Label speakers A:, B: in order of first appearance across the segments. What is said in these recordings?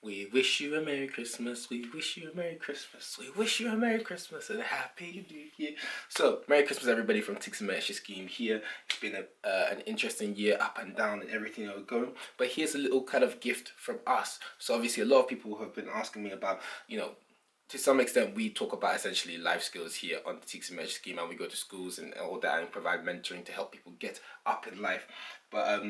A: We wish you a Merry Christmas, we wish you a Merry Christmas, we wish you a Merry Christmas and a Happy New Year. So, Merry Christmas everybody from TMS scheme here. It's been an interesting year, up and down and everything that was going. But here's a little kind of gift from us. So obviously a lot of people have been asking me about, to some extent we talk about essentially life skills here on the TMS scheme, and we go to schools and all that and provide mentoring to help people get up in life. But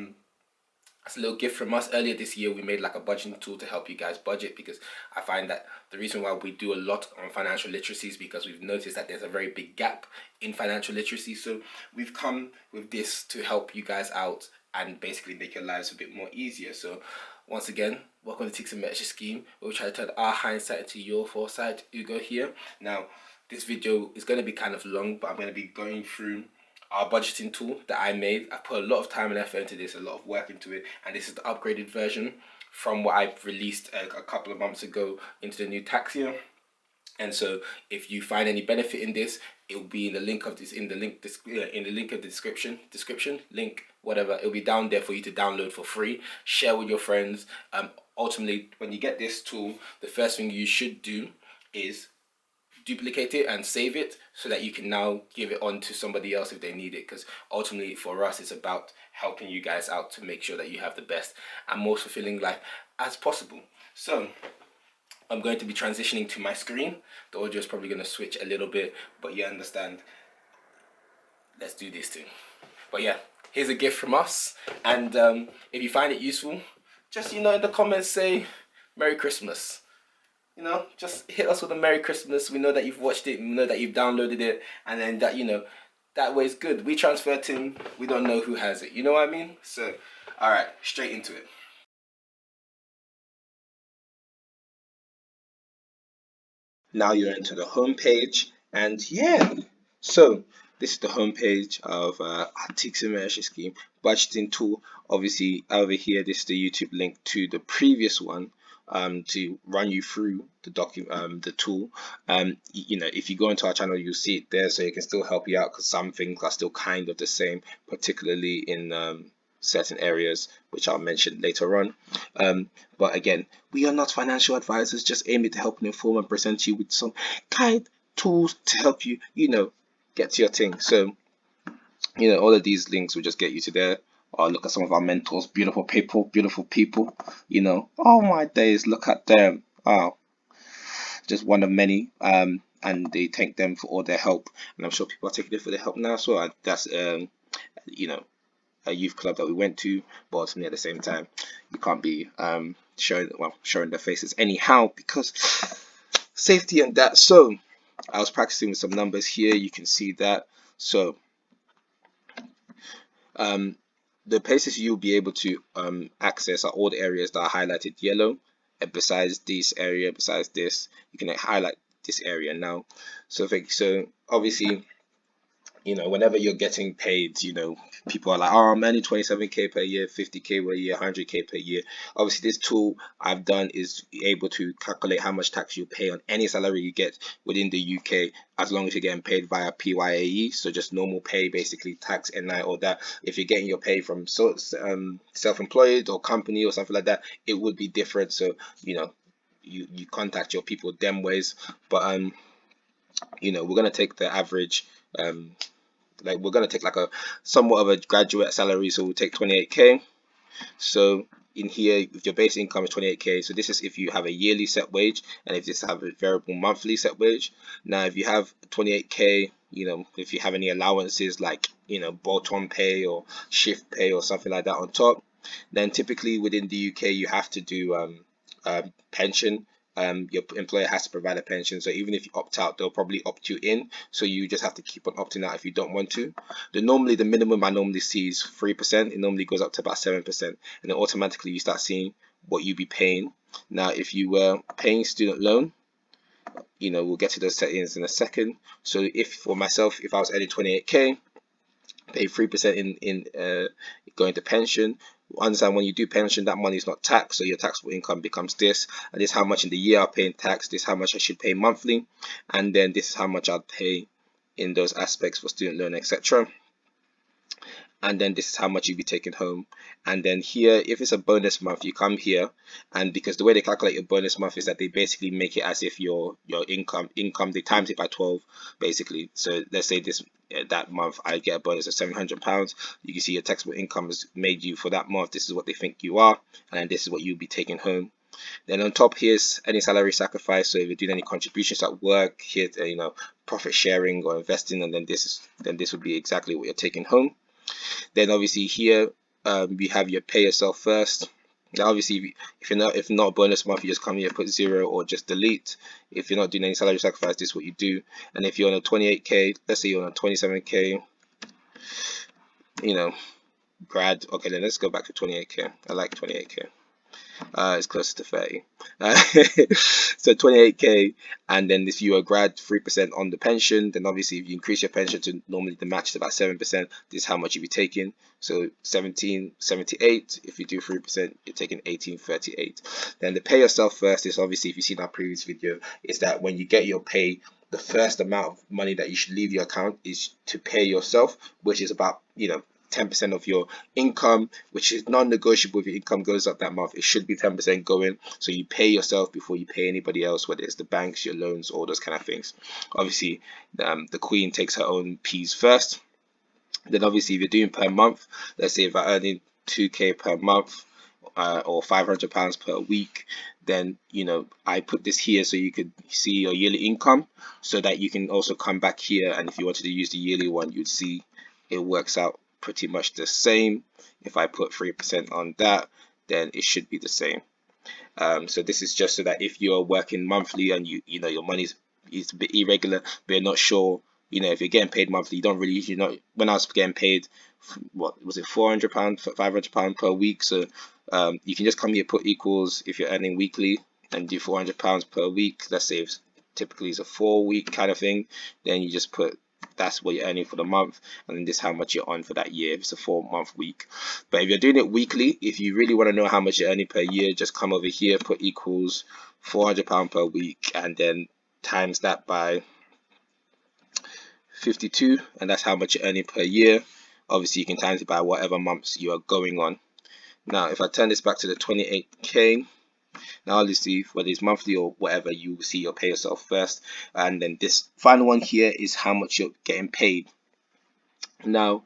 A: that's a little gift from us. Earlier this year, we made like a budgeting tool to help you guys budget, because I find that the reason why we do a lot on financial literacy is because we've noticed that there's a very big gap in financial literacy. So we've come with this to help you guys out and basically make your lives a bit more easier. So once again, welcome to TMS scheme, where we try to turn our hindsight into your foresight. Ugo here. Now, this video is going to be kind of long, but I'm going to be going through our budgeting tool that I made. I put a lot of time and effort into this, a lot of work into it, and this is the upgraded version from what I released a couple of months ago into the new tax year. And so if you find any benefit in this, it will be in the link of this, in the link of the description link, whatever. It'll be down there for you to download for free, share with your friends. Ultimately, when you get this tool, the first thing you should do is duplicate it and save it so that you can now give it on to somebody else if they need it, because ultimately for us it's about helping you guys out to make sure that you have the best and most fulfilling life as possible. So I'm going to be transitioning to my screen. The audio is probably going to switch a little bit, but you understand. Let's do this thing. But yeah, here's a gift from us, and if you find it useful, just in the comments say Merry Christmas. Just hit us with a Merry Christmas. We know that you've watched it, we know that you've downloaded it, and then that, that way it's good. We transfer to, we don't know who has it. You know what I mean? So, alright, straight into it. Now you're into the home page, and yeah, so this is the home page of our TMS scheme budgeting tool. Obviously, over here, this is the YouTube link to the previous one, to run you through the tool. If you go into our channel, you'll see it there, so it can still help you out, because some things are still kind of the same, particularly in certain areas, which I'll mention later on. But again, we are not financial advisors, just aiming to help and inform and present you with some guide tools to help you, get to your thing. So, all of these links will just get you to there. Or look at some of our mentors, beautiful people, oh my days, look at them. Oh, just one of many. And they thank them for all their help, and I'm sure people are taking it for their help now. So that's a youth club that we went to, but ultimately at the same time, you can't be showing their faces anyhow, because safety and that. So I was practicing with some numbers here. You can see that. So the places you'll be able to access are all the areas that are highlighted yellow. And besides this area, besides this, you can highlight this area now. So obviously, whenever you're getting paid, people are like, oh, I'm earning 27k per year, 50k per year, 100k per year. Obviously, this tool I've done is able to calculate how much tax you pay on any salary you get within the UK, as long as you're getting paid via PYAE, so just normal pay, basically tax, NI, or that. If you're getting your pay from self-employed or company or something like that, it would be different. So, you contact your people them ways. But we're gonna take the average. We're gonna take like a somewhat of a graduate salary, so we'll take 28k. So in here, if your base income is 28k, so this is if you have a yearly set wage, and if you have a variable monthly set wage. Now if you have 28k, if you have any allowances like bolt-on pay or shift pay or something like that on top, then typically within the UK you have to do pension. Your employer has to provide a pension, so even if you opt out, they'll probably opt you in, so you just have to keep on opting out if you don't want to. The minimum I normally see is 3%. It normally goes up to about 7%, and then automatically you start seeing what you be paying. Now if you were paying student loan, we'll get to those settings in a second. So if for myself, if I was earning 28k, pay 3% in going to pension. Understand, when you do pension, that money is not taxed, so your taxable income becomes this, and this is how much in the year I pay in tax, this is how much I should pay monthly, and then this is how much I'd pay in those aspects for student loan, etc. and then this is how much you'll be taking home. And then here, if it's a bonus month, you come here, and because the way they calculate your bonus month is that they basically make it as if your income they times it by 12 basically. So let's say this that month I get a bonus of £700. You can see your taxable income has made you for that month. This is what they think you are, and this is what you'll be taking home. Then on top, here's any salary sacrifice. So if you're doing any contributions at work, here profit sharing or investing, and then this would be exactly what you're taking home. Then obviously here we have your pay yourself first. Now obviously if not a bonus month, you just come here, put 0 or just delete. If you're not doing any salary sacrifice, this is what you do. And if you're on a 28k, let's say you're on a 27k, grad. Okay, then let's go back to 28k. I like 28k. It's closer to 30. So 28k, and then if you are grad, 3% on the pension. Then obviously if you increase your pension to normally the match is about 7%, this is how much you'll be taking. So 1778. If you do 3%, you're taking 1838. Then the pay yourself first is obviously, if you've seen our previous video, is that when you get your pay, the first amount of money that you should leave your account is to pay yourself, which is about 10% of your income, which is non-negotiable. If your income goes up that month, it should be 10% going. So you pay yourself before you pay anybody else, whether it's the banks, your loans, all those kind of things. Obviously, the queen takes her own P's first. Then obviously, if you're doing per month, let's say if I'm earning 2k per month or £500 per week, then I put this here so you could see your yearly income, so that you can also come back here, and if you wanted to use the yearly one, you'd see it works out pretty much the same. If I put 3% on that, then it should be the same. So this is just so that if you're working monthly and your money is a bit irregular, but you're not sure, if you're getting paid monthly, you don't really, when I was getting paid, what was it, £400, £500 per week. So you can just come here, put equals if you're earning weekly, and do £400 per week. Let's say typically it's a 4-week kind of thing, then you just put that's what you're earning for the month, and then this is how much you're on for that year if it's a 4-month week. But if you're doing it weekly, if you really want to know how much you're earning per year, just come over here, put equals £400 per week, and then times that by 52, and that's how much you're earning per year. Obviously you can times it by whatever months you are going on. Now if I turn this back to the 28k, now obviously whether it's monthly or whatever, you will see your pay yourself first, and then this final one here is how much you're getting paid. Now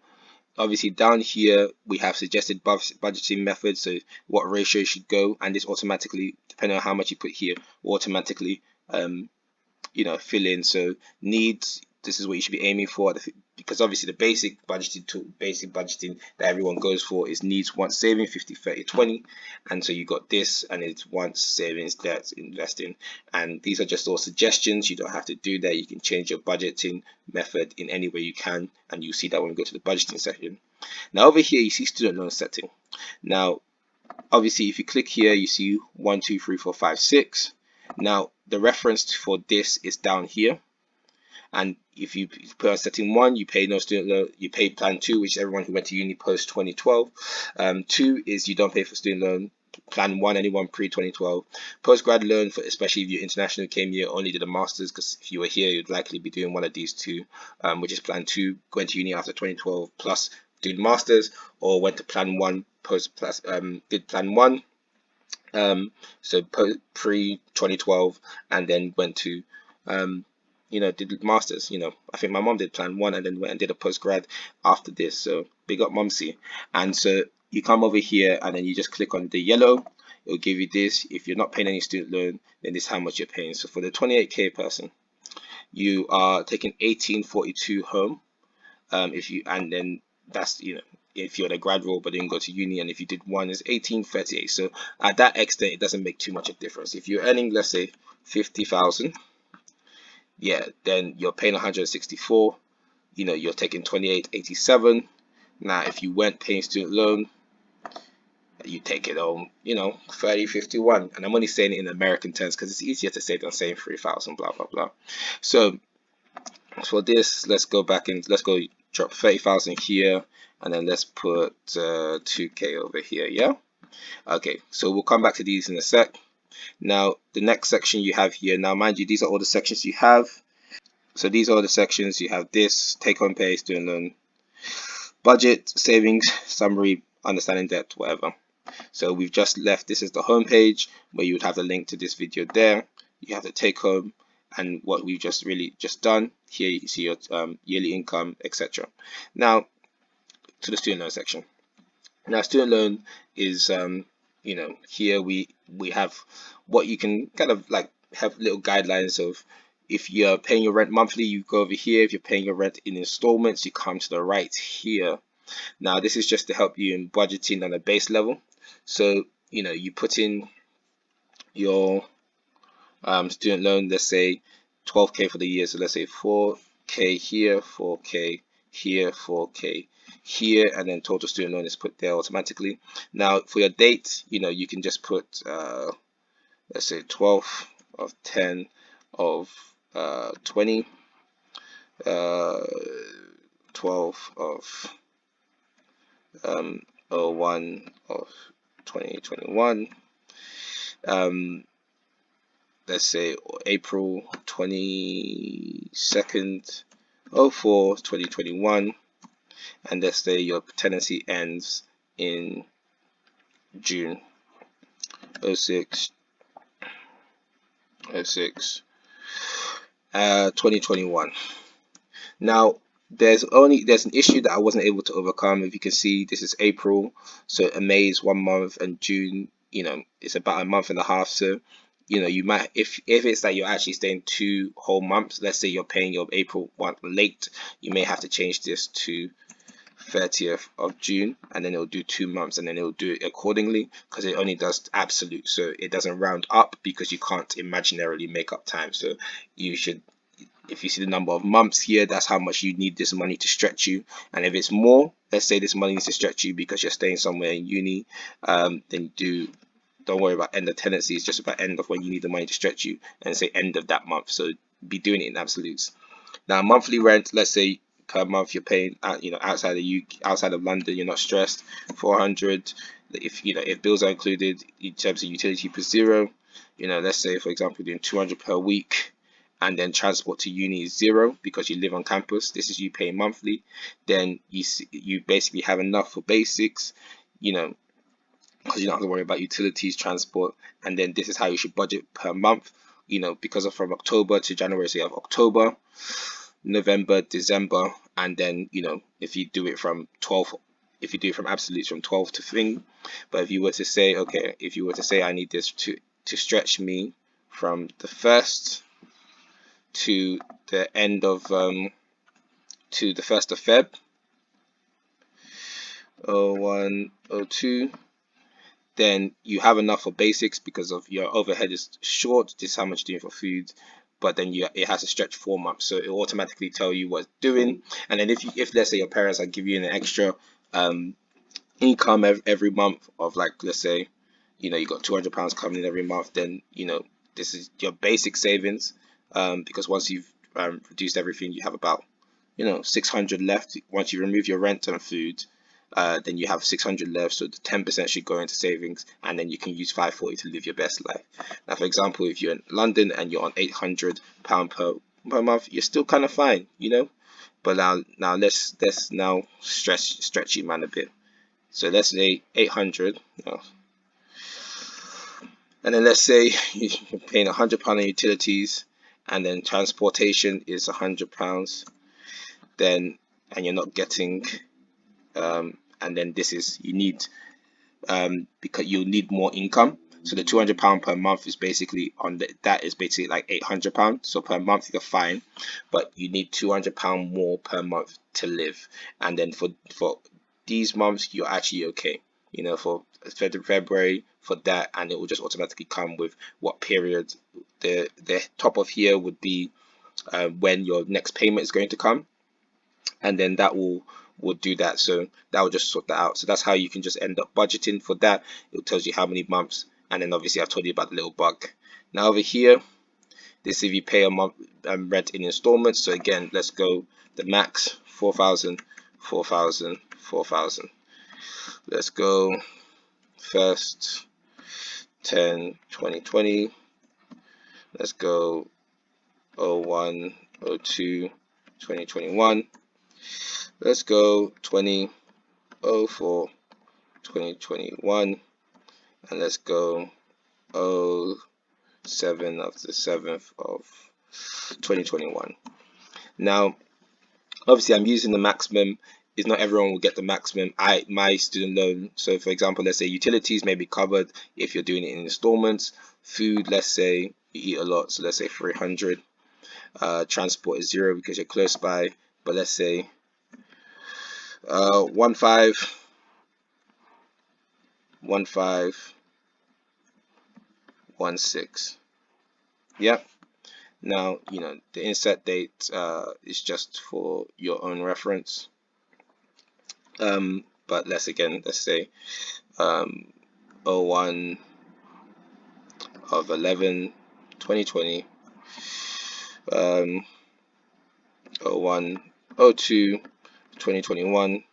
A: obviously down here we have suggested budgeting methods, so what ratio should go, and this automatically, depending on how much you put here, will automatically fill in. So needs, this is what you should be aiming for, because obviously the basic budgeting that everyone goes for is needs, wants, saving, 50 30 20, and so you got this, and it's wants, savings, debts, investing, and these are just all suggestions. You don't have to do that. You can change your budgeting method in any way you can, and you see that when we go to the budgeting section. Now over here you see student loan setting. Now obviously if you click here, you see 1 2 3 4 5 6. Now the reference for this is down here, and if you put on setting 1, you pay no student loan, you pay plan 2, which is everyone who went to uni post 2012. 2 is you don't pay for student loan. Plan 1, anyone pre 2012. Postgrad loan, for especially if you're international, came here, only did a master's, because if you were here you'd likely be doing one of these two, which is plan 2, going to uni after 2012 plus doing masters, or went to plan 1 post plus did plan 1 so pre 2012 and then went to did masters. I think my mom did plan 1 and then went and did a postgrad after this, so big up Mumsy. And so you come over here and then you just click on the yellow, it'll give you this. If you're not paying any student loan, then this is how much you're paying. So for the 28k person, you are taking 1842 home, and then that's if you're in a grad role but didn't go to uni, and if you did one is 1838. So at that extent it doesn't make too much of a difference. If you're earning, let's say 50,000, then you're paying 164, you're taking 2887. Now if you weren't paying student loan, you take it home 3051, and I'm only saying it in American terms because it's easier to say than saying 3,000 blah blah blah. So for this, let's go back and let's go drop 30,000 here, and then let's put 2k over here. Okay, so we'll come back to these in a sec. Now the next section you have here, now mind you, these are all the sections you have. So these are the sections you have: this, take home pay, student loan, budget, savings, summary, understanding debt, whatever. So we've just left, this is the home page where you would have the link to this video there. You have the take home and what we've just done. Here you see your yearly income, etc. Now to the student loan section. Now student loan is you know, here we have what you can kind of like have little guidelines of. If you're paying your rent monthly, you go over here. If you're paying your rent in installments, you come to the right here. Now this is just to help you in budgeting on a base level. So you know, you put in your student loan, let's say 12K for the year, so let's say 4K here, 4K here, 4K here, and then total student loan is put there automatically. Now for your date, you know, you can just put let's say 12 of 10 of 20, 12 of 01 of 2021, let's say April 22nd, 04, 2021, and let's say your tenancy ends in June 06, 2021. Now there's an issue that I wasn't able to overcome. If you can see, this is April, so May is 1 month, and June, you know, it's about a month and a half. So you know, you might, if it's that you're actually staying 2 whole months, let's say you're paying your April one late, you may have to change this to 30th of June, and then it'll do 2 months, and then it'll do it accordingly, because it only does absolute, so it doesn't round up, because you can't imaginarily make up time. So you should, if you see the number of months here, that's how much you need this money to stretch you. And if it's more, let's say this money needs to stretch you because you're staying somewhere in uni, then don't worry about end of tenancy. It's just about end of when you need the money to stretch you, and say end of that month. So be doing it in absolutes. Now monthly rent, let's say per month you're paying, you know, outside of London, you're not stressed. 400. If you know, if bills are included in terms of utility per 0, you know, let's say for example you're doing 200 per week, and then transport to uni is 0 because you live on campus. This is you paying monthly. Then you basically have enough for basics, you know, because you don't have to worry about utilities, transport. And then this is how you should budget per month, you know, because of from October to January. So you have October, November, December, and then, you know, if you do it from 12, if you do it from absolutes from 12 to thing. But if you were to say, okay, if you were to say I need this to stretch me from the 1st to the end of to the 1st of Feb, 01, 02, then you have enough for basics because of your overhead is short. This is how much you're doing for food, but then it has to stretch 4 months, so it will automatically tell you what it's doing. And then if let's say your parents are giving you an extra income every month of, like, let's say, you know, you got £200 coming in every month, then, you know, this is your basic savings, because once you've reduced everything, you have about, you know, 600 left. Once you remove your rent and food, then you have 600 left, so the 10% should go into savings, and then you can use 540 to live your best life. Now for example, if you're in London and you're on £800 per month, you're still kind of fine, you know. But now let's now stretch you, man, a bit. So let's say 800, and then let's say you're paying £100 on utilities, and then transportation is £100, then, and you're not getting, and then this is, you need, because you need more income. So the £200 per month is basically that is basically like £800. So per month you're fine, but you need £200 more per month to live. And then for these months you're actually okay, you know, for February, for that, and it will just automatically come with what period. The top of here would be when your next payment is going to come, and then that will do that. So that will just sort that out. So that's how you can just end up budgeting for that. It tells you how many months, and then obviously I've told you about the little bug. Now over here, this if you pay a month rent in installments. So again, let's go the max, 4,000, 4,000, 4,000. Let's go 1st 10 2020. Let's go 01 02 2021. Let's go 20 04 2021, and let's go 07 of the 7th of 2021. Now, obviously, I'm using the maximum. Is not everyone will get the maximum. My student loan. So, for example, let's say utilities may be covered if you're doing it in installments. Food, let's say you eat a lot, so let's say 300. Transport is 0 because you're close by. But let's say 1516. Yep. Now, the inset date is just for your own reference. But let's say 01 of 11 2020, 01 02 2021,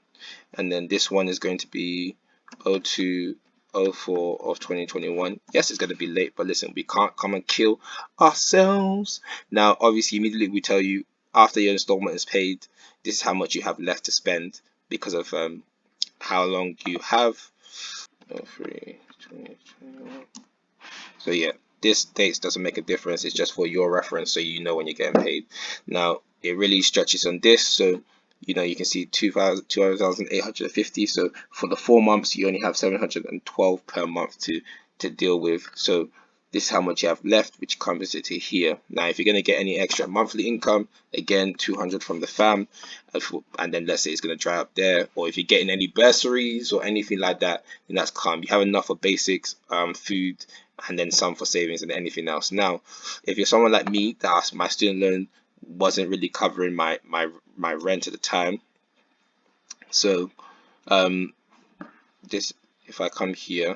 A: and then this one is going to be 02 04 of 2021. Yes, it's going to be late, but listen, we can't come and kill ourselves. Now, obviously, immediately we tell you after your installment is paid, this is how much you have left to spend because of how long you have. 03 2021. So yeah, this dates doesn't make a difference. It's just for your reference, so you know when you're getting paid. Now it really stretches on this, so you can see 2,850. So for the 4 months, you only have 712 per month to deal with. So this is how much you have left, which comes to here. Now, if you're going to get any extra monthly income, again, 200 from the fam, and then let's say it's going to dry up there. Or if you're getting any bursaries or anything like that, then that's calm. You have enough for basics, food, and then some for savings and anything else. Now, if you're someone like me, that my student loan wasn't really covering my rent at the time. So this, if I come here,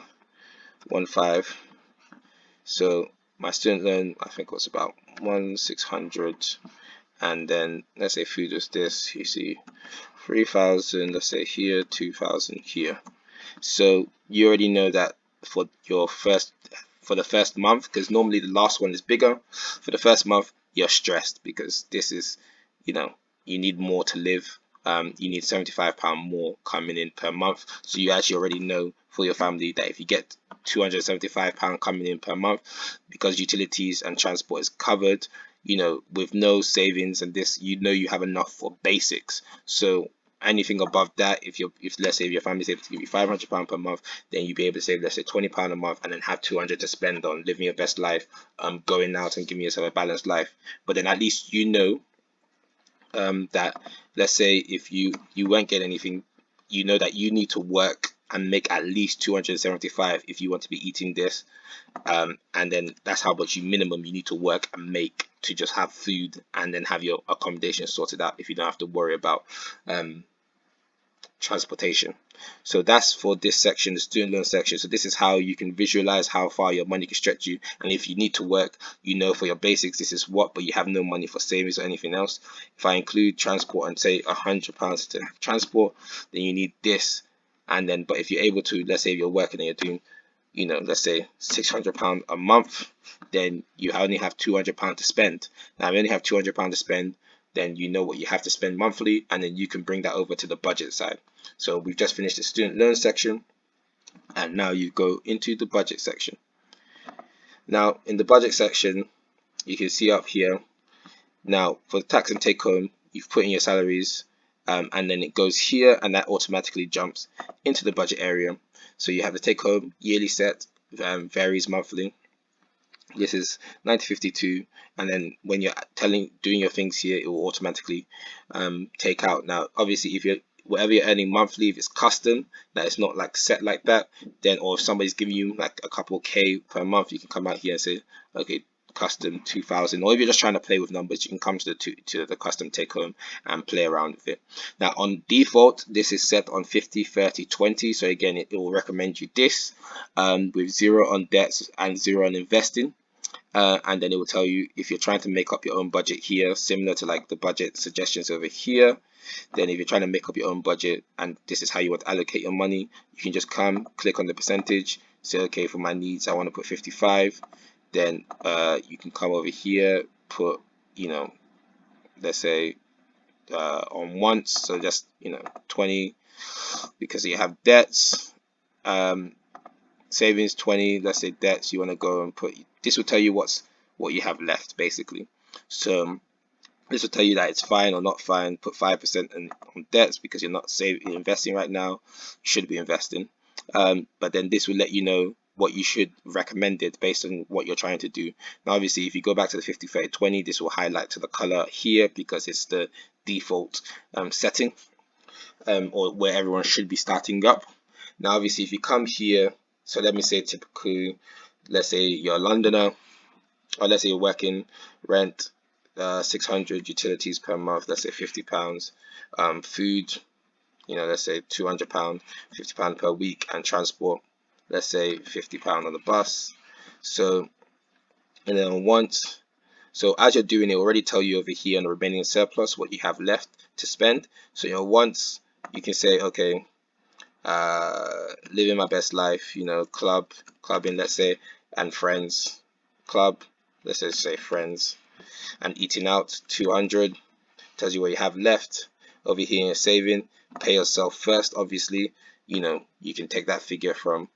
A: 15. So my student loan, I think, was about 1,600, and then let's say food was this. You see, 3,000. Let's say here, 2,000 here. So you already know that for the first month, because normally the last one is bigger. For the first month, you're stressed because this is, you need more to live. You need £75 more coming in per month. So you actually already know for your family that if you get £275 coming in per month, because utilities and transport is covered, with no savings and this, you have enough for basics. So anything above that, if let's say if your family's able to give you £500 per month, then you'd be able to save, let's say, £20 a month, and then have 200 to spend on living your best life, going out and giving yourself a balanced life. But then at least that, let's say if you won't get anything, that you need to work and make at least 275 if you want to be eating this, and then that's how much minimum you need to work and make to just have food and then have your accommodation sorted out if you don't have to worry about transportation. So that's for this section, the student loan section. So this is how you can visualize how far your money can stretch you, and if you need to work, for your basics this is what, but you have no money for savings or anything else. If I include transport and say £100 to transport, then you need this. And then, but if you're able to, let's say if you're working and you're doing, let's say £600 a month, then you only have £200 to spend. Now, if you only have £200 to spend, then you know what you have to spend monthly, and then you can bring that over to the budget side. So we've just finished the student loan section, and now you go into the budget section. Now in the budget section, you can see up here, now for the tax and take home, you've put in your salaries, and then it goes here, and that automatically jumps into the budget area. So you have the take home yearly set, varies monthly. This is 9052, and then when you're doing your things here, it will automatically take out. Now obviously, if you're whatever you're earning monthly, if it's custom, that it's not like set like that, then, or if somebody's giving you like a couple K per month, you can come out here and say, okay, custom 2,000. Or if you're just trying to play with numbers, you can come to the custom take home and play around with it. Now on default, this is set on 50 30 20. So again, it will recommend you this, with 0 on debts and 0 on investing. And then it will tell you if you're trying to make up your own budget here, similar to like the budget suggestions over here. Then if you're trying to make up your own budget and this is how you want to allocate your money, you can just click on the percentage, say, okay, for my needs I want to put 55. Then you can come over here, put, let's say on wants, so just 20,
B: because you have debts, savings 20, let's say debts, you want to go and put, this will tell you what you have left basically. So this will tell you that it's fine or not fine. Put 5% on debts because you're not investing right now. You should be investing. But then this will let you know what you should recommend it based on what you're trying to do. Now, obviously, if you go back to the 50, 30, 20, this will highlight to the color here because it's the default setting, or where everyone should be starting up. Now, obviously, if you come here, so let me say typical, let's say you're a Londoner, or let's say you're working rent, 600, utilities per month, let's say £50, food, let's say £200, £50 per week, and transport, let's say £50 on the bus. So, and then once, so as you're doing it, already tell you over here on the remaining surplus what you have left to spend. So, once you can say, okay, living my best life, clubbing, let's say, and friends, club, let's just say friends, and eating out 200, tells you what you have left. Over here in saving, pay yourself first. Obviously, you can take that figure from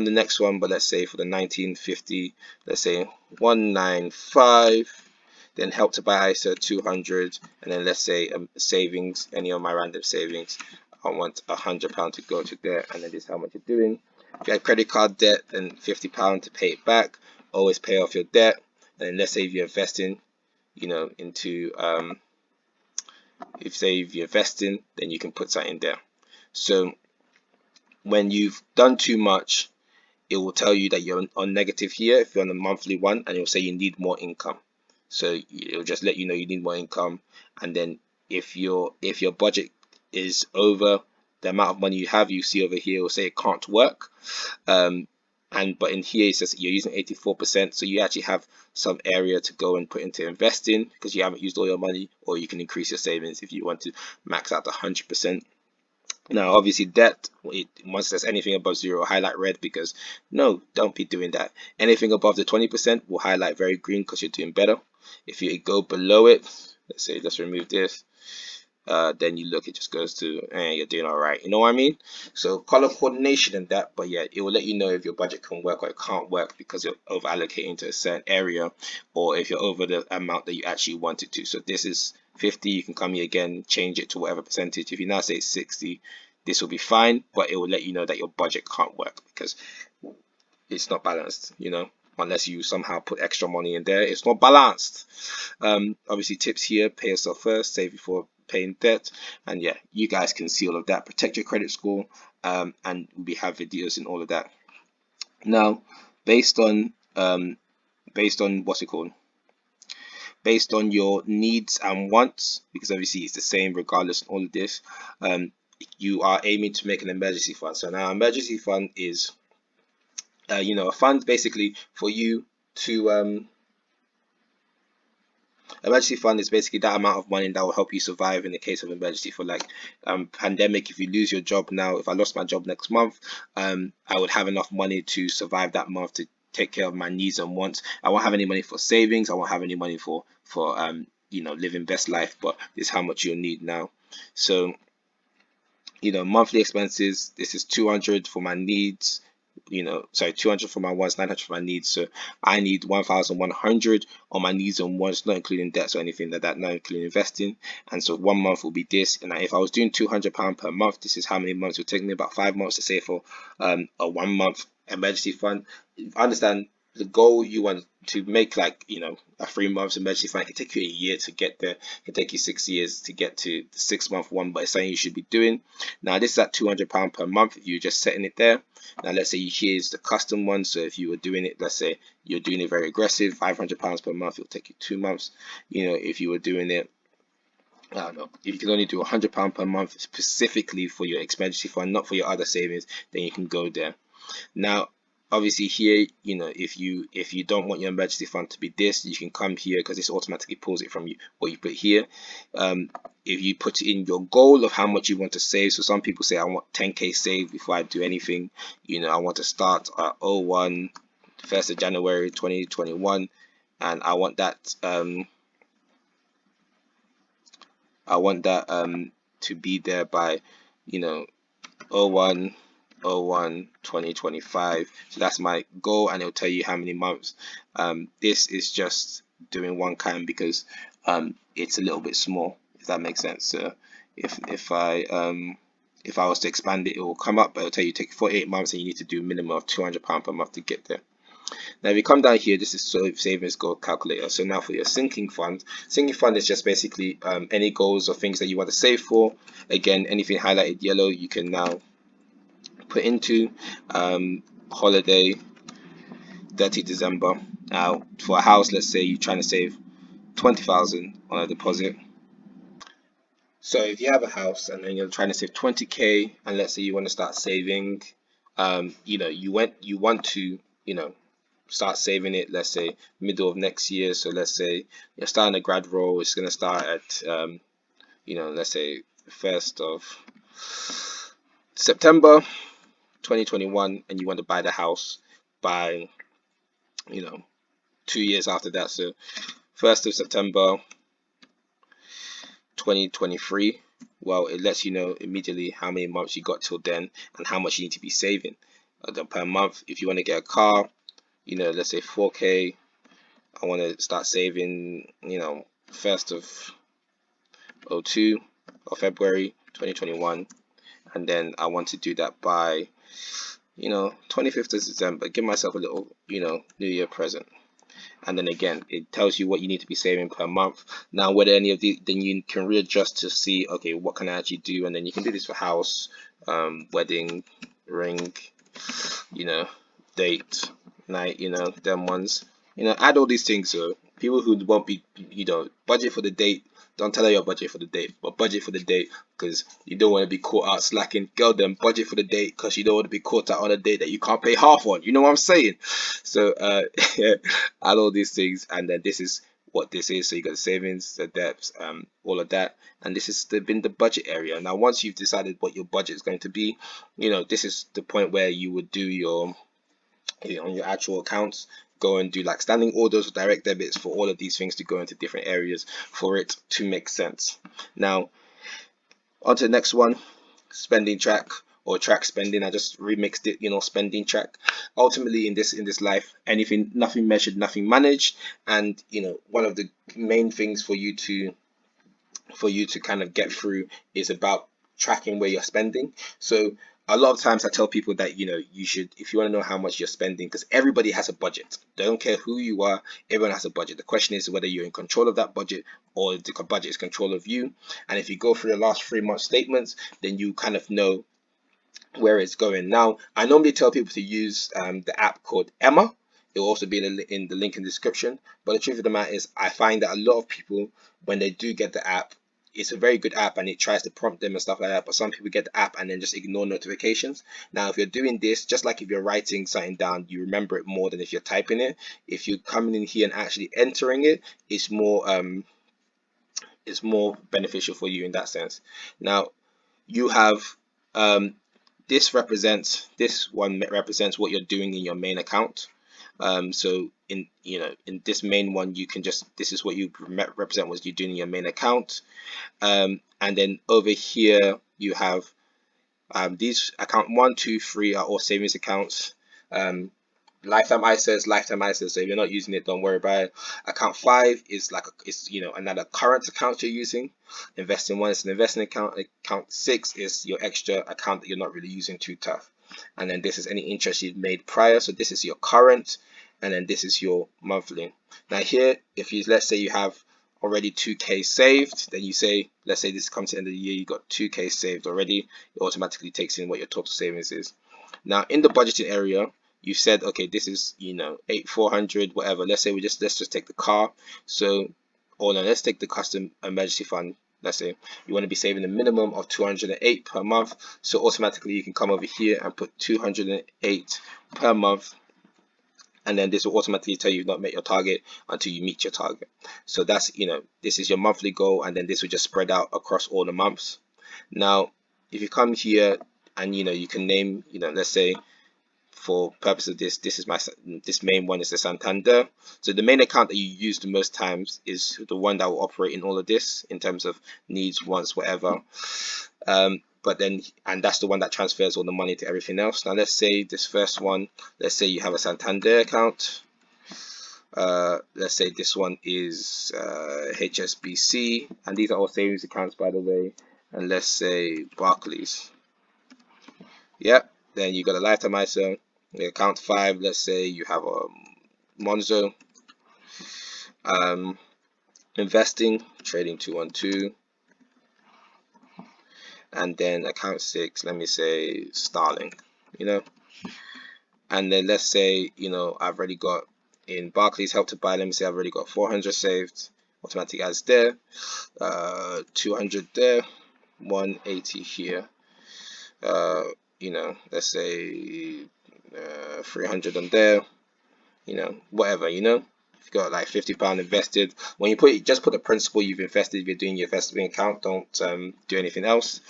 B: the next one, but let's say for the 1950, let's say 195, then help to buy ISA 200, and then let's say savings, any of my random savings, I want £100 to go to there, and then this is how much you're doing. If you have credit card debt, then £50 to pay it back. Always pay off your debt. And then let's say if you're investing, into if you're investing, then you can put something there. So when you've done too much, it will tell you that you're on negative here if you're on the monthly one, and it will say you need more income. So it will just let you know you need more income. And then if your budget is over the amount of money you have, you see over here it will say it can't work. But in here it says you're using 84%, so you actually have some area to go and put into investing because you haven't used all your money, or you can increase your savings if you want to max out 100%. Now, obviously, debt, once there's anything above zero, highlight red because no, don't be doing that. Anything above the 20% will highlight very green because you're doing better. If you go below it, let's say, let's remove this. Then you look, it just goes to, you're doing all right. You know what I mean? So color coordination and that, but yeah, it will let you know if your budget can work or it can't work because you're over allocating to a certain area, or if you're over the amount that you actually wanted to. So this is 50, you can come here again, change it to whatever percentage. If you now say 60, this will be fine, but it will let you know that your budget can't work because it's not balanced, unless you somehow put extra money in there, it's not balanced. Obviously, tips here: pay yourself first, save before paying debt, and yeah, you guys can see all of that. Protect your credit score, and we have videos and all of that. Now, based on what's it called? Based on your needs and wants, because obviously it's the same regardless of all of this. You are aiming to make an emergency fund. So now, emergency fund is a fund basically for you to emergency fund is basically that amount of money that will help you survive in the case of emergency. For like pandemic, if you lose your job now, if I lost my job next month, I would have enough money to survive that month to take care of my needs and wants. I won't have any money for savings, I won't have any money for living best life, but this is how much you'll need now. So monthly expenses, this is 200 for my needs, 200 for my wants, 900 for my needs. So I need 1,100 on my needs and wants, not including debts or anything like that, not including investing. And so 1 month will be this. And if I was doing £200 per month, this is how many months it would take me, about 5 months to save for a 1 month emergency fund. I understand the goal you want to make, like a 3 months emergency fund, it can take you a year to get there. It can take you 6 years to get to the 6 month one, but it's something you should be doing. Now this is at £200 per month if you're just setting it there. Now let's say here's the custom one. So if you were doing it, let's say you're doing it very aggressive, £500 per month, it'll take you 2 months. If you were doing it, I don't know, if you can only do £100 per month specifically for your emergency fund, not for your other savings, then you can go there. Now obviously here, if you don't want your emergency fund to be this, you can come here because this automatically pulls it from what you put here. If you put in your goal of how much you want to save, so some people say I want 10k saved before I do anything. I want to start at 1st of January 2021, and I want that to be there by 01 01 2025. So that's my goal, and it'll tell you how many months. This is just doing one kind because it's a little bit small, if that makes sense. So if I was to expand it, it will come up, but it'll tell you take 48 months and you need to do a minimum of £200 per month to get there. Now, if you come down here, this is sort of savings goal calculator. So now for your sinking fund is just basically any goals or things that you want to save for. Again, anything highlighted yellow, you can now put into holiday 30 December. Now, for a house, let's say you're trying to save 20,000 on a deposit. So if you have a house and then you're trying to save 20k, and let's say you want to start saving, you want to, start saving it, let's say middle of next year. So let's say you're starting a grad role, it's going to start at let's say 1st of September 2021, and you want to buy the house by 2 years after that. So 1st of September 2023. Well, it lets you know immediately how many months you got till then and how much you need to be saving per month. If you want to get a car, let's say 4k, I want to start saving 1st of 02 or February 2021, and then I want to do that by 25th of December. Give myself a little New Year present. And then again, it tells you what you need to be saving per month. Now, whether any of these, then you can readjust to see, okay, what can I actually do? And then you can do this for house, wedding, ring, date, night, them ones. Add all these things. So people who won't be, budget for the date. Don't tell her your budget for the date, but budget for the date because you don't want to be caught out slacking. Girl, then budget for the date because you don't want to be caught out on a date that you can't pay half on. You know what I'm saying? So add all these things, and then this is what this is. So you got the savings, the debts, all of that, and this has been the budget area. Now, once you've decided what your budget is going to be, this is the point where you would do your on your actual accounts, go and do like standing orders or direct debits for all of these things to go into different areas for it to make sense. Now, on to the next one, spending track or track spending. I just remixed it, spending track. Ultimately, in this life, nothing measured, nothing managed, and one of the main things for you to kind of get through is about tracking where you're spending. So a lot of times I tell people that you should, if you want to know how much you're spending, because everybody has a budget. They don't care who you are, everyone has a budget. The question is whether you're in control of that budget or the budget is control of you. And if you go through the last 3 month statements, then you kind of know where it's going. Now, I normally tell people to use the app called Emma. It will also be in the link in the description. But the truth of the matter is, I find that a lot of people, when they do get the app, it's a very good app and it tries to prompt them and stuff like that. But some people get the app and then just ignore notifications. Now, if you're doing this, just like if you're writing something down, you remember it more than if you're typing it. If you're coming in here and actually entering it, it's more beneficial for you in that sense. Now, you have this one represents what you're doing in your main account. So in this main one, you can just, this is what you represent what you're doing in your main account. And then over here you have these account 1, 2, 3 are all savings accounts. Lifetime ISAs. So if you're not using it, don't worry about it. Account 5 is like another current account you're using. Investing 1 is an investing account. Account 6 is your extra account that you're not really using too tough. And then this is any interest you've made prior. So this is your current, and then this is your monthly. Now here, if you, let's say you have already 2k saved, then you say, let's say this comes to the end of the year, you got 2k saved already, it automatically takes in what your total savings is. Now in the budgeting area, you said, okay, this is 400 whatever. Let's say let's just take the car. So let's take the custom emergency fund. Let's say you want to be saving a minimum of 208 per month. So automatically you can come over here and put 208 per month, and then this will automatically tell you you've not met your target until you meet your target. So that's this is your monthly goal, and then this will just spread out across all the months. Now if you come here and you can name, let's say for purpose of this is this main one is the Santander. So the main account that you use the most times is the one that will operate in all of this in terms of needs, wants, whatever. but then, and that's the one that transfers all the money to everything else. Now let's say this first one, let's say you have a Santander account. Let's say this one is HSBC, and these are all savings accounts, by the way. And let's say Barclays. Yep. Then you got a lifetime ISA. Account 5. Let's say you have a Monzo. Investing, trading 212. And then account 6. Let me say Starling. And then let's say I've already got in Barclays Help to Buy. Let me say I've already got 400 saved. Automatic adds there. 200 there. 180 here. Let's say 300 on there. Whatever. If you've got like £50 invested, when you just put the principal you've invested. If you're doing your investing account, don't do anything else.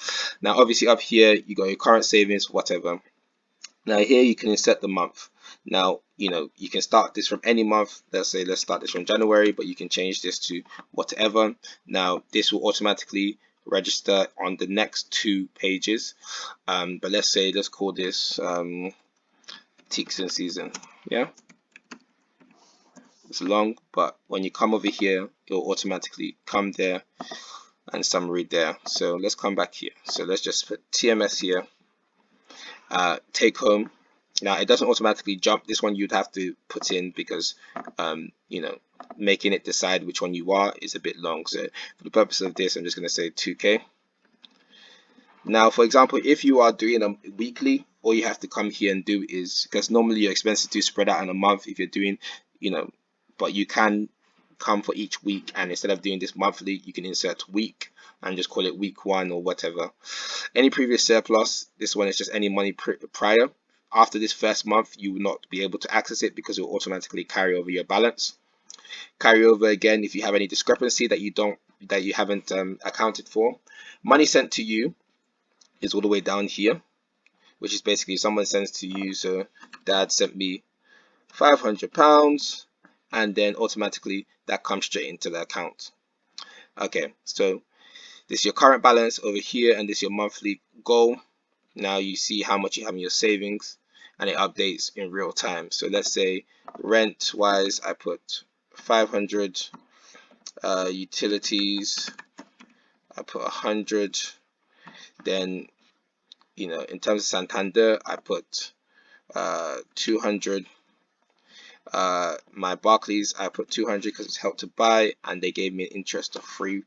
B: Now obviously up here you got your current savings, whatever. Now here you can insert the month. Now you can start this from any month. Let's start this from January, but you can change this to whatever. Now this will automatically register on the next 2 pages, but let's call this Teaks and Season. Yeah, it's long, but when you come over here it will automatically come there and summary there. So let's come back here. So let's just put TMS here. Take home. Now it doesn't automatically jump. This one you'd have to put in because making it decide which one you are is a bit long. So for the purpose of this, I'm just going to say 2K. Now for example, if you are doing them weekly, all you have to come here and do is, because normally your expenses do spread out in a month if you're doing but you can come for each week, and instead of doing this monthly you can insert week and just call it week 1 or whatever. Any previous surplus, this one is just any money prior. After this first month you will not be able to access it because it will automatically carry over your balance. Carry over again if you have any discrepancy that you haven't accounted for. Money sent to you is all the way down here, which is basically someone sends to you. So dad sent me £500, and then automatically that comes straight into the account. Okay, so this is your current balance over here, and this is your monthly goal. Now you see how much you have in your savings, and it updates in real time. So let's say rent wise I put 500, utilities I put 100, then in terms of Santander I put 200. My Barclays I put 200 because it's Help to Buy, and they gave me an interest of 3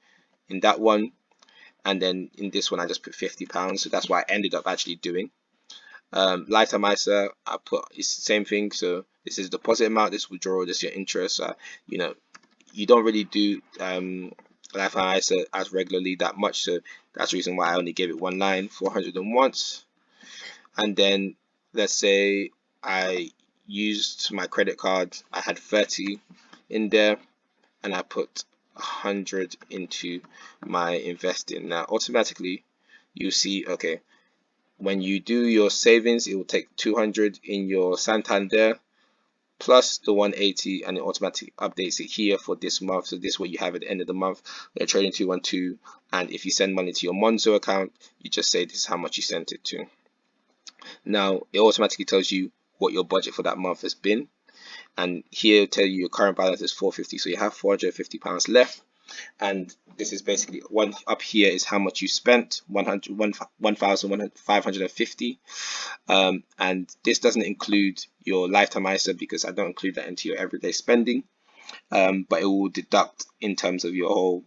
B: in that one. And then in this one I just put £50, so that's what I ended up actually doing. Lifetime ISA I put, it's the same thing. So this is deposit amount, this withdrawal, this is your interest. You don't really do lifetime ISA as regularly that much, so that's the reason why I only gave it one line, 400 once. And then let's say I used my credit card, I had 30 in there, and I put 100 into my investing. Now automatically you see, okay, when you do your savings it will take 200 in your Santander plus the 180, and it automatically updates it here for this month. So this is what you have at the end of the month. They're trading 212, and if you send money to your Monzo account, you just say this is how much you sent it to. Now it automatically tells you what your budget for that month has been, and here it'll tell you your current balance is 450, so you have £450 left. And this is basically one up here is how much you spent, 1,550, and this doesn't include your lifetime ISA because I don't include that into your everyday spending, but it will deduct in terms of your whole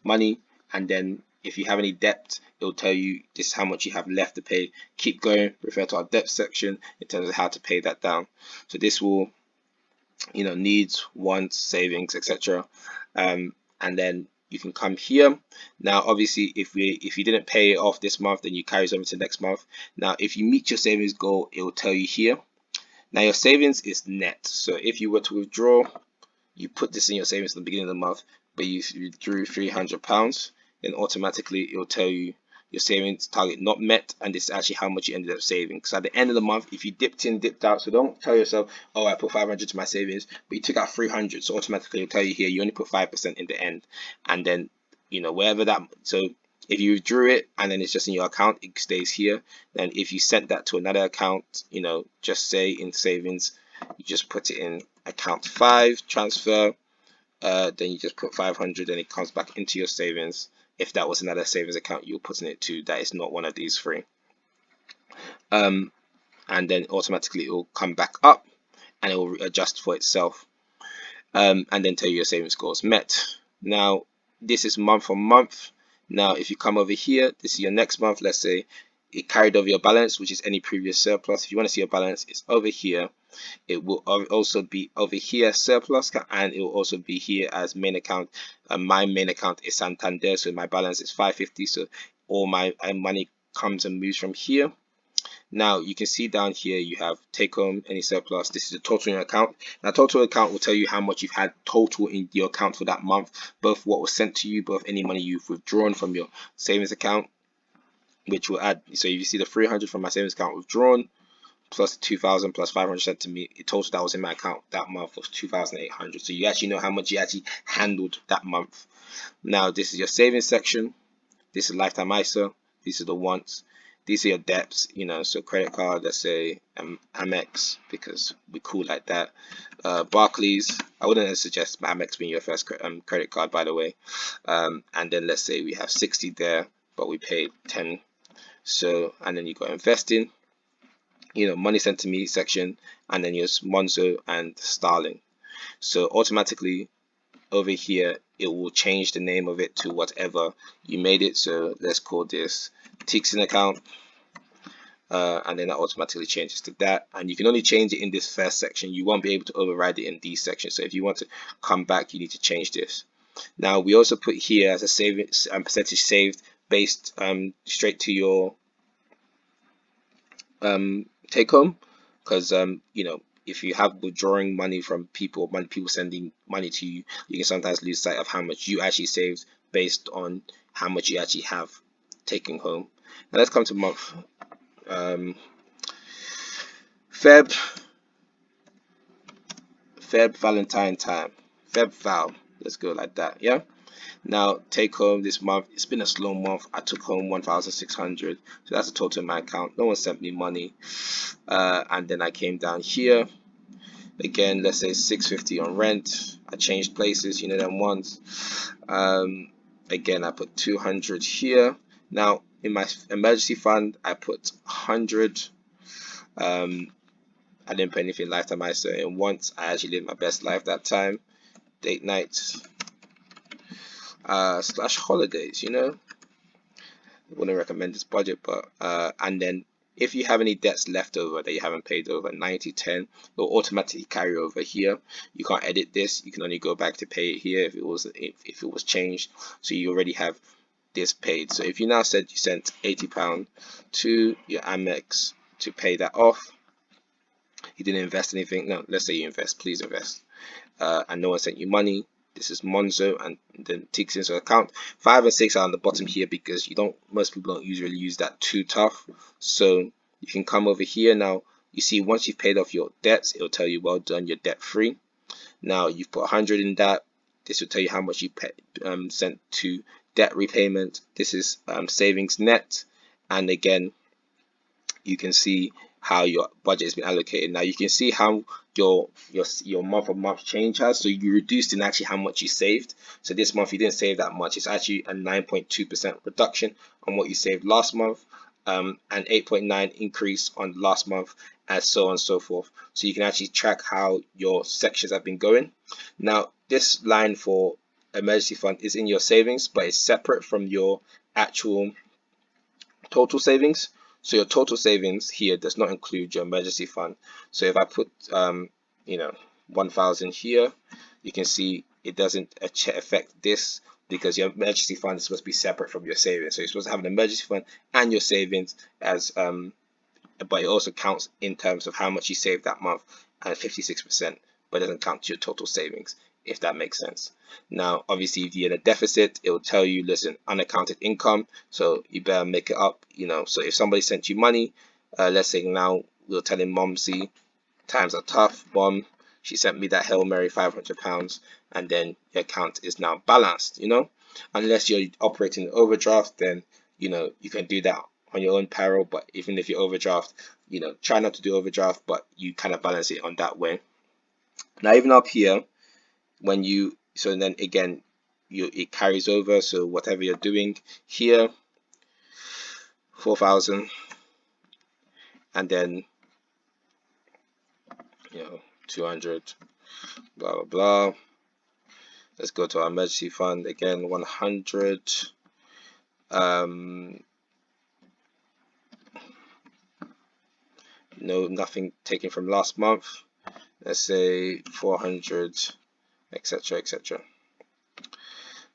B: money. And then if you have any debt, it will tell you this is how much you have left to pay. Keep going, refer to our debt section in terms of how to pay that down. So this will needs, wants, savings, etc. And then you can come here. Now obviously if you didn't pay it off this month, then you carry over to next month. Now if you meet your savings goal, it will tell you here. Now your savings is net, so if you were to withdraw, you put this in your savings at the beginning of the month, but you withdrew £300, then automatically it will tell you your savings target not met, and this is actually how much you ended up saving. So at the end of the month, if you dipped in, dipped out, so don't tell yourself, oh I put 500 to my savings, but you took out 300, so automatically it'll tell you here you only put 5% in the end. And then wherever that, so If you withdrew it and then it's just in your account, it stays here. Then if you sent that to another account, you know, just say in savings, you just put it in account 5 transfer, then you just put 500 and it comes back into your savings. If that was another savings account you're putting it to, that is not one of these three. And then automatically it will come back up and it will adjust for itself, and then tell you your savings goals met. Now this is month on month. Now if you come over here, this is your next month. Let's say it carried over your balance, which is any previous surplus. If you want to see your balance, it's over here. It will also be over here surplus, and it will also be here as main account. My main account is Santander, so my balance is 550, so all my money comes and moves from here. Now you can see down here you have take home, any surplus. This is the total in your account. Now total account will tell you how much you've had total in your account for that month, both what was sent to you, both any money you've withdrawn from your savings account, which will add. So if you see the 300 from my savings account withdrawn, plus 2,000 plus 500 sent to me, the total that was in my account that month was 2,800. So you actually know how much you actually handled that month. Now this is your savings section. This is lifetime ISA. These are the wants. These are your debts, you know, so credit card, let's say Amex, because we cool like that. Barclays, I wouldn't suggest Amex being your first credit card, by the way. And then let's say we have 60 there, but we paid 10. So, and then you got investing, you know, money sent to me section, and then your Monzo and Starling. So automatically over here, it will change the name of it to whatever you made it. So let's call this Tixin account, and then that automatically changes to that. And you can only change it in this first section. You won't be able to override it in these sections. So if you want to come back, you need to change this. Now we also put here as a savings percentage saved based straight to your take home, because you know, if you have withdrawing money from people, people sending money to you, you can sometimes lose sight of how much you actually saved based on how much you actually have taking home. Now let's come to month Feb Valentine time, Feb Val. Let's go like that, yeah. Now take home this month, it's been a slow month. I took home 1,600, so that's the total in my account. No one sent me money. And then I came down here again, let's say 650 on rent. I changed places, you know, them ones. Again, I put 200 here. Now in my emergency fund, I put 100. I didn't put anything lifetime ISA in once. I actually lived my best life that time. Date nights slash holidays, you know. I wouldn't recommend this budget, but and then if you have any debts left over that you haven't paid over, 90/10, it will automatically carry over here. You can't edit this. You can only go back to pay it here if it was changed. So you already have this paid. So if you now said you sent £80 to your Amex to pay that off, you didn't invest anything. No, let's say you invest, please invest, and no one sent you money. This is Monzo and then Tixin's account. 5 and 6 are on the bottom here because most people don't usually use that too tough. So you can come over here now. You see, once you've paid off your debts, it'll tell you well done, you're debt free. Now you've put 100 in that. This will tell you how much you sent to debt repayment. This is savings net, and again you can see how your budget has been allocated. Now you can see how your month on month change has. So you reduced in actually how much you saved. So this month you didn't save that much. It's actually a 9.2% reduction on what you saved last month, and 8.9 increase on last month, and so on and so forth. So you can actually track how your sections have been going. Now this line for emergency fund is in your savings, but it's separate from your actual total savings. So your total savings here does not include your emergency fund. So if I put you know, 1,000 here, you can see it doesn't affect this because your emergency fund is supposed to be separate from your savings. So you're supposed to have an emergency fund and your savings as but it also counts in terms of how much you saved that month, and 56%, but it doesn't count to your total savings, if that makes sense. Now obviously if you're in a deficit, it will tell you, listen, unaccounted income, so you better make it up, you know. So if somebody sent you money, let's say now we'll tell him, Momsy, times are tough, Mom, she sent me that Hail Mary £500, and then your account is now balanced, you know. unless you're operating overdraft, then you can do that on your own peril. But even if you overdraft, try not to do overdraft, but you kind of balance it on that way. Now even up here, when so then again it carries over, so whatever you're doing here, 4,000, and then 200, blah blah blah. Let's go to our emergency fund again, 100. No, nothing taken from last month. Let's say 400, etc, etc.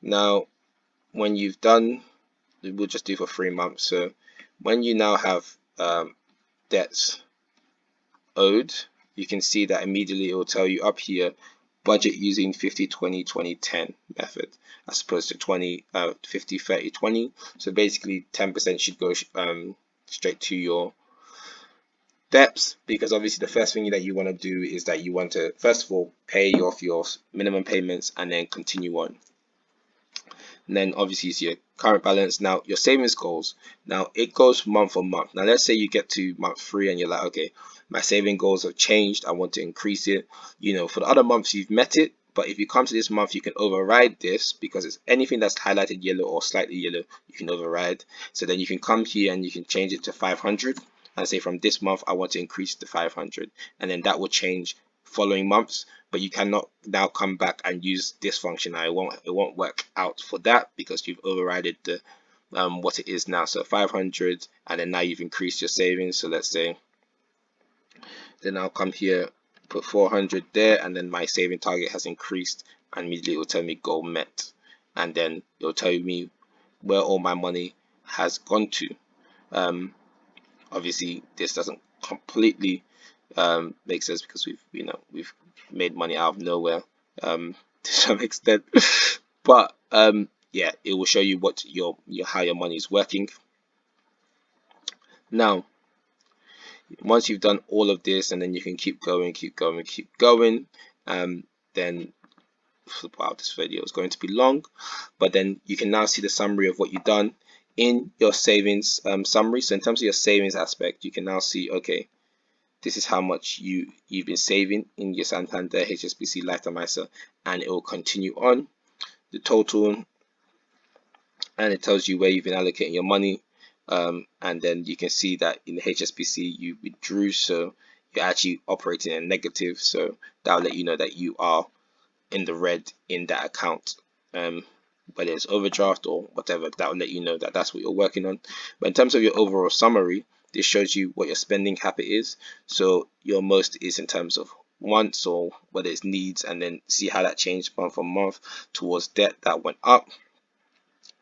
B: Now when you've done, we'll just do for 3 months. So when you now have debts owed, you can see that immediately it will tell you up here, budget using 50 20 20 10 method, as opposed to 50 30 20. So basically 10% should go straight to your debts, because obviously the first thing that you want to do is that you want to first of all pay off your minimum payments and then continue on. And then obviously you see your current balance. Now your savings goals, now it goes month on month. Now let's say you get to month 3 and you're like, okay, my saving goals have changed, I want to increase it. For the other months you've met it, but if you come to this month, you can override this, because it's anything that's highlighted yellow or slightly yellow, you can override. So then you can come here and you can change it to 500 and say from this month I want to increase to 500, and then that will change following months. But you cannot now come back and use this function. Now it won't work out for that, because you've overridden the what it is now. So 500, and then now you've increased your savings. So let's say, then I'll come here, put 400 there, and then my saving target has increased, and immediately it will tell me goal met, and then it will tell me where all my money has gone to. Obviously this doesn't completely make sense, because we've made money out of nowhere to some extent, but yeah, it will show you what how your money is working. Now once you've done all of this, and then you can keep going, then wow, this video is going to be long, but then you can now see the summary of what you've done in your savings summary. So in terms of your savings aspect, you can now see, okay, this is how much you've been saving in your Santander, HSBC, Lifetime ISA, and it will continue on the total, and it tells you where you've been allocating your money. And then you can see that in the HSBC you withdrew, so you're actually operating in negative, so that will let you know that you are in the red in that account, whether it's overdraft or whatever. That will let you know that that's what you're working on. But in terms of your overall summary, this shows you what your spending habit is. So your most is in terms of wants, or whether it's needs, and then see how that changed month on month towards debt that went up.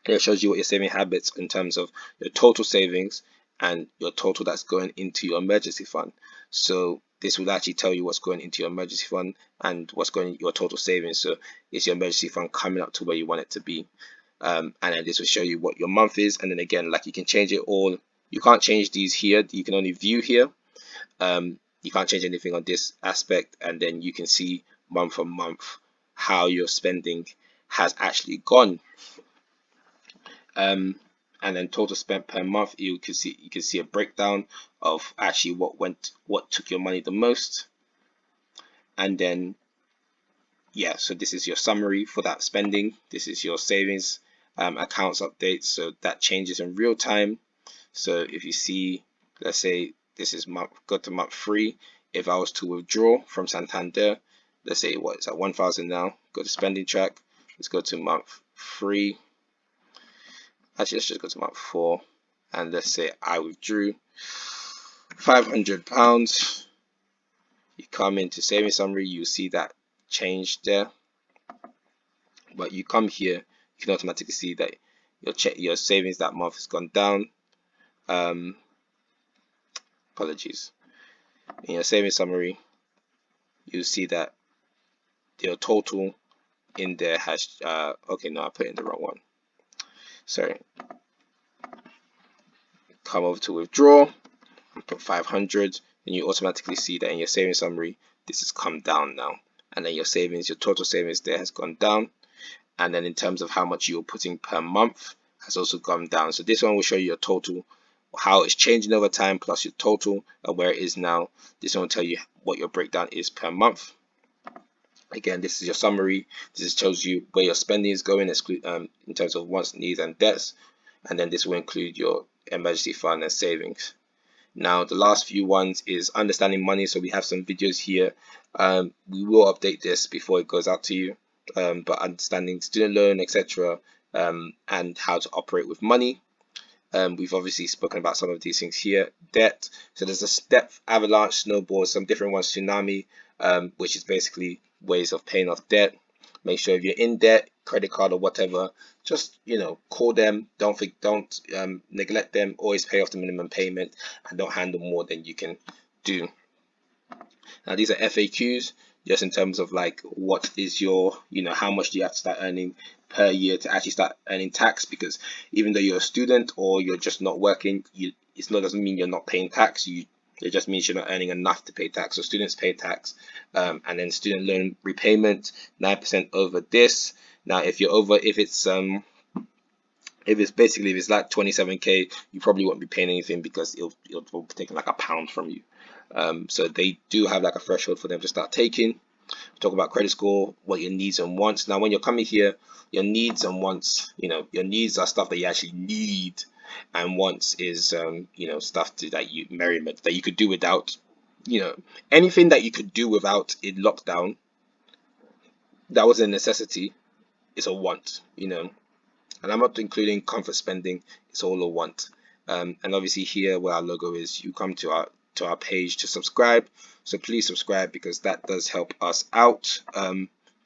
B: And it shows you what your saving habits in terms of your total savings and your total that's going into your emergency fund. So this will actually tell you what's going into your emergency fund and what's going into your total savings. So is your emergency fund coming up to where you want it to be? And then this will show you what your month is. And then again, like, you can change it all. You can't change these here. You can only view here. You can't change anything on this aspect. And then you can see month on month how your spending has actually gone. And then total spent per month, you can see a breakdown of actually what took your money the most. And then yeah, so this is your summary for that spending. This is your savings accounts updates, so that changes in real time. So if you see, let's say this is go to month 3, if I was to withdraw from Santander, let's say what is at 1,000 now, go to spending track, let's go to month 3. Actually, let's just go to month 4, and let's say I withdrew £500. You come into saving summary, you see that change there. But you come here, you can automatically see that your savings that month has gone down. Apologies. In your saving summary, you see that your total in there has okay, no, I put in the wrong one. Sorry. Come over to withdraw and put 500, and you automatically see that in your savings summary this has come down now, and then your savings, your total savings there has gone down. and then in terms of how much you're putting per month has also gone down. So this one will show you your total, how it's changing over time, plus your total and where it is now. This one will tell you what your breakdown is per month. Again, this is your summary. This tells you where your spending is going, in terms of wants, needs, and debts. And then this will include your emergency fund and savings. Now, the last few ones is understanding money. So we have some videos here. We will update this before it goes out to you. But understanding student loan, etc., and how to operate with money. We've obviously spoken about some of these things here. Debt. So there's a step, avalanche, snowball, some different ones, tsunami, which is basically ways of paying off debt. Make sure if you're in debt, credit card or whatever, just call them. Don't neglect them. Always pay off the minimum payment and don't handle more than you can do. Now these are FAQs, just in terms of like what is your, how much do you have to start earning per year to actually start earning tax, because even though you're a student or you're just not working, doesn't mean you're not paying tax. It just means you're not earning enough to pay tax. So students pay tax, and then student loan repayment 9% over this. Now if it's like 27k, you probably won't be paying anything because it'll be taking like £1 from you. So they do have like a threshold for them to start taking. Talk about credit score, what your needs and wants. Now when you're coming here, your needs and wants, your needs are stuff that you actually need, and wants is stuff that you could do without. Anything that you could do without in lockdown that was a necessity is a want. And I'm not including comfort spending. It's all a want. And obviously here where our logo is, you come to our page to subscribe. So please subscribe, because that does help us out.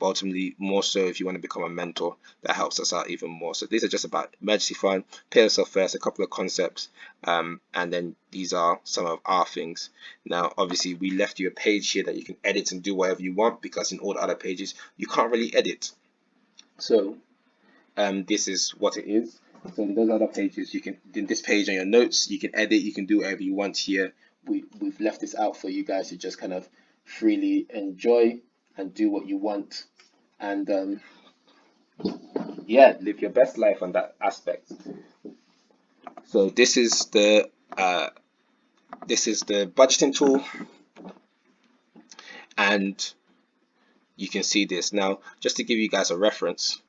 B: But ultimately, more so if you want to become a mentor, that helps us out even more. So these are just about emergency fund, pay yourself first, a couple of concepts, and then these are some of our things. Now, obviously, we left you a page here that you can edit and do whatever you want, because in all the other pages, you can't really edit. So this is what it is. So in those other pages, in this page on your notes, you can edit, you can do whatever you want here. We've left this out for you guys to just kind of freely enjoy and do what you want, and live your best life on that aspect. So this is the budgeting tool, and you can see this now. Just to give you guys a reference.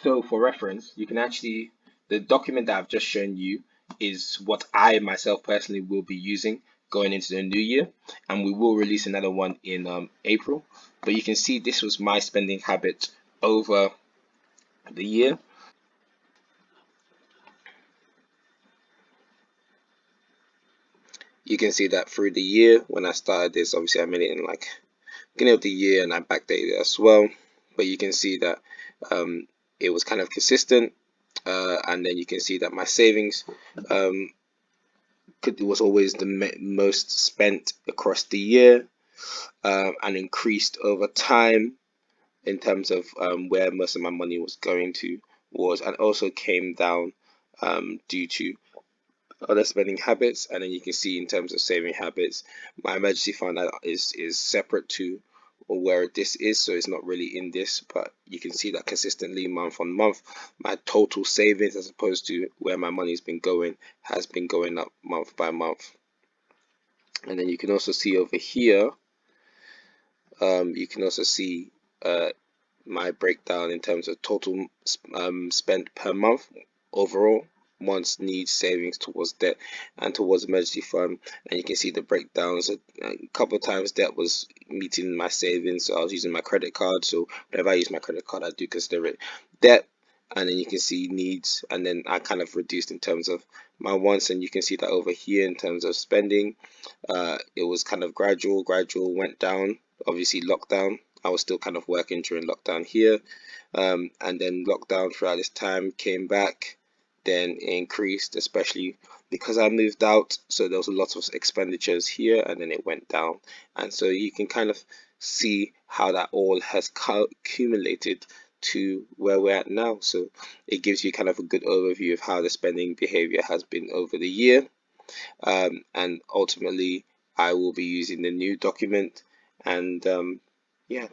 B: So for reference, you can actually, the document that I've just shown you is what I myself personally will be using going into the new year, and we will release another one in April. But you can see this was my spending habit over the year. You can see that through the year, when I started this, obviously I made it in like beginning of the year and I backdated it as well. But you can see that it was kind of consistent, and then you can see that my savings was always the most spent across the year, and increased over time in terms of where most of my money was going towards, and also came down due to other spending habits. And then you can see in terms of saving habits, my emergency fund is separate to where this is, so it's not really in this, but you can see that consistently month on month, my total savings, as opposed to where my money's been going, has been going up month by month. And then you can also see over here, you can also see my breakdown in terms of total spent per month overall, wants, needs, savings, towards debt and towards emergency fund. And you can see the breakdowns. A couple of times debt was meeting my savings, so I was using my credit card. So whenever I use my credit card, I do consider it debt. And then you can see needs, and then I kind of reduced in terms of my wants. And you can see that over here in terms of spending, it was kind of gradual, went down. Obviously lockdown, I was still kind of working during lockdown here, and then lockdown throughout this time came back, then it increased, especially because I moved out, so there was a lot of expenditures here, and then it went down. And so you can kind of see how that all has accumulated to where we're at now. So it gives you kind of a good overview of how the spending behavior has been over the year, and ultimately I will be using the new document. And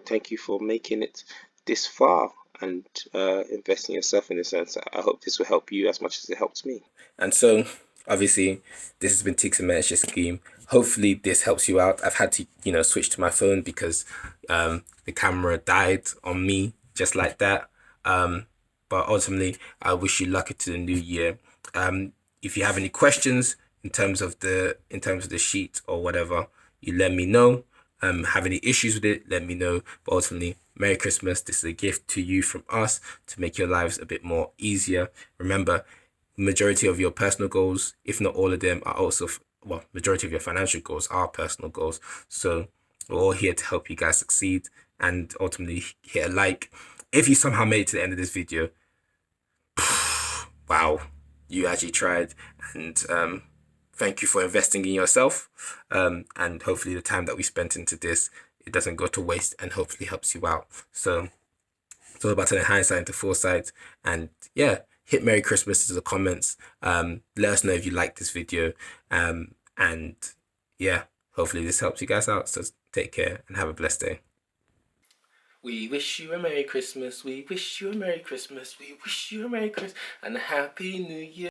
B: thank you for making it this far and invest in yourself in a sense. I hope this will help you as much as it helps me.
A: And so, obviously, this has been Tix and Men's Scheme. Hopefully, this helps you out. I've had to, switch to my phone because the camera died on me just like that. But ultimately, I wish you luck into the new year. If you have any questions in terms of the sheet or whatever, you let me know. Have any issues with it, let me know. But ultimately, Merry Christmas. This is a gift to you from us to make your lives a bit more easier. Remember, majority of your personal goals, if not all of them, are also, majority of your financial goals are personal goals. So we're all here to help you guys succeed, and ultimately hit a like. If you somehow made it to the end of this video, wow, you actually tried. And thank you for investing in yourself. And hopefully the time that we spent into this, it doesn't go to waste and hopefully helps you out. So it's all about turning hindsight into foresight. And yeah, hit Merry Christmas to the comments. Let us know if you like this video. And yeah, hopefully this helps you guys out. So take care and have a blessed day. We wish you a Merry Christmas. We wish you a Merry Christmas. We wish you a Merry Christmas and a Happy New Year.